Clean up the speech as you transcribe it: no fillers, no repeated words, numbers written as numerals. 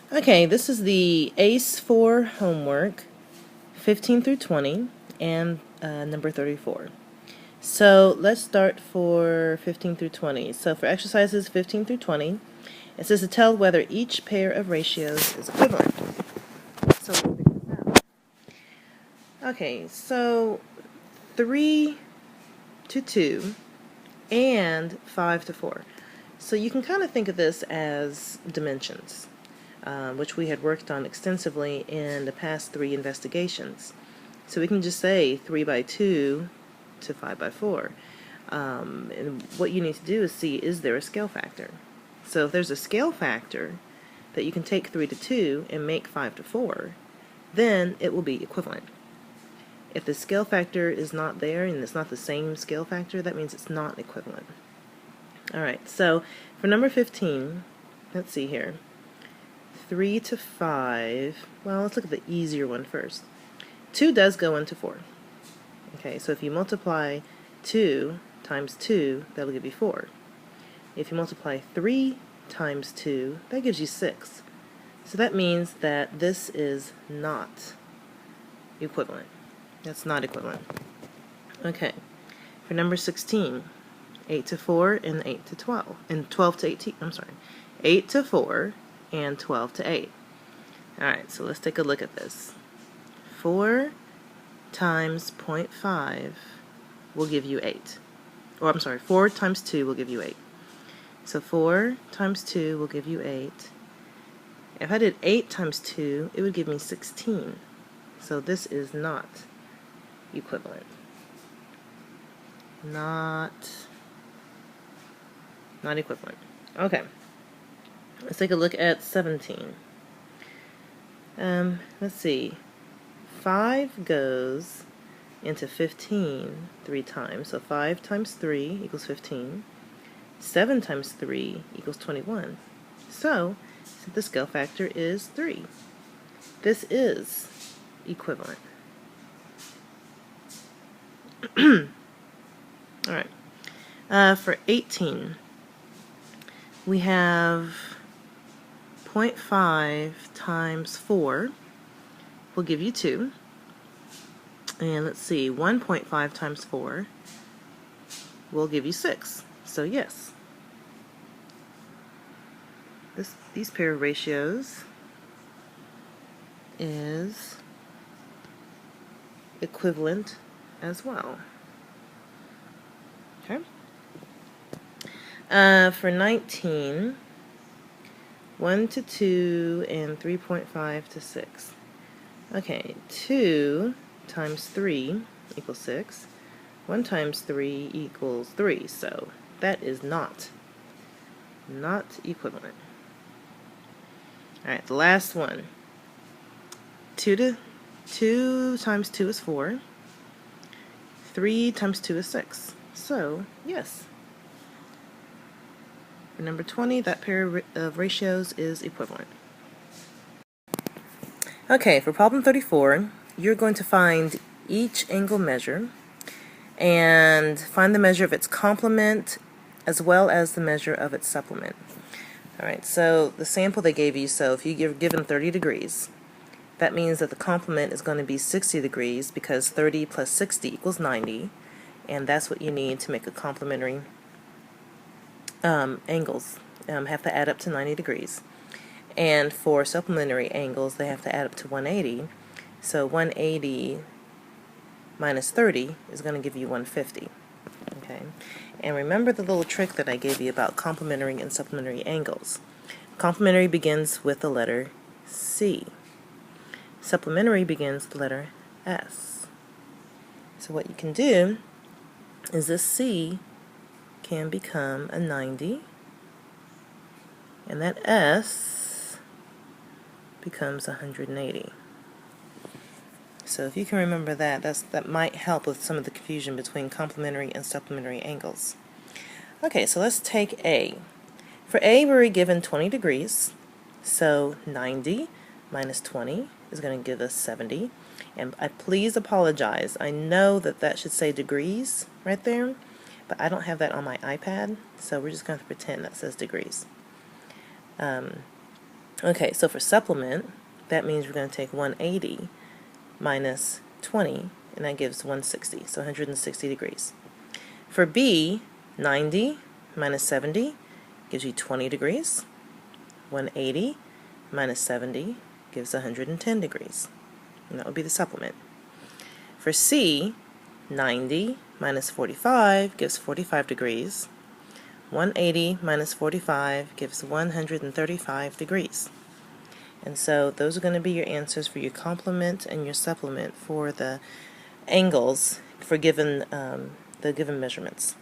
Okay, this is the ACE4 homework, 15 through 20, and number 34. So let's start for 15 through 20. So for exercises 15 through 20, it says to tell whether each pair of ratios is equivalent. So we'll figure this out. Okay, so 3 to 2 and 5 to 4. So you can kind of think of this as dimensions, which we had worked on extensively in the past 3 investigations. So we can just say 3 by 2 to 5 by 4. And what you need to do is see, is there a scale factor? So if there's a scale factor that you can take 3 to 2 and make 5 to 4, then it will be equivalent. If the scale factor is not there and it's not the same scale factor, that means it's not equivalent. Alright, so for number 15, let's see here. 3 to 5, well, let's look at the easier one first. 2 does go into 4. Okay, so if you multiply 2 times 2, that'll give you 4. If you multiply 3 times 2, that gives you 6. So that means that this is not equivalent. That's not equivalent. Okay, for number 16, 8 to 4 and 8 to 12, and 12 to 18, 8 to 4 and 12 to 8. Alright, so let's take a look at this. 4 times 0.5 will give you 8. Or 4 times 2 will give you 8. So 4 times 2 will give you 8. If I did 8 times 2, it would give me 16. So this is not equivalent. Not equivalent. Okay. Let's take a look at 17. Let's see. 5 goes into 15 3 times. So 5 times 3 equals 15. 7 times 3 equals 21. So the scale factor is 3. This is equivalent. Alright. For 18, we have 0.5 times 4 will give you 2. And let's see, 1.5 times 4 will give you 6. So yes, these pair of ratios is equivalent as well. Okay. For 19, 1 to 2 and 3.5 to 6. Okay, 2 times 3 equals 6. 1 times 3 equals 3. So that is not equivalent. Alright, the last one. 2 times 2 is 4. 3 times 2 is 6. So, yes. For number 20, that pair of ratios is equivalent. Okay, for problem 34, you're going to find each angle measure and find the measure of its complement as well as the measure of its supplement. Alright, so the sample they gave you, so if you're given 30 degrees, that means that the complement is going to be 60 degrees because 30 plus 60 equals 90, and that's what you need to make a complementary angles. Have to add up to 90 degrees. And for supplementary angles, they have to add up to 180. So 180 minus 30 is going to give you 150. Okay, and remember the little trick that I gave you about complementary and supplementary angles. Complementary begins with the letter C. Supplementary begins with the letter S. So what you can do is this C can become a 90, and that S becomes 180. So if you can remember that, that might help with some of the confusion between complementary and supplementary angles. Okay, so let's take A. For A, we're given 20 degrees, so 90 minus 20 is going to give us 70. And please apologize. I know that should say degrees right there, but I don't have that on my iPad, so we're just going to pretend that says degrees. Okay, so for supplement, that means we're going to take 180 minus 20, and that gives 160, so 160 degrees. For B, 90 minus 70 gives you 20 degrees. 180 minus 70 gives 110 degrees, and that would be the supplement. For C, 90 minus 45 gives 45 degrees. 180 minus 45 gives 135 degrees. And so those are going to be your answers for your complement and your supplement for the angles for the given measurements.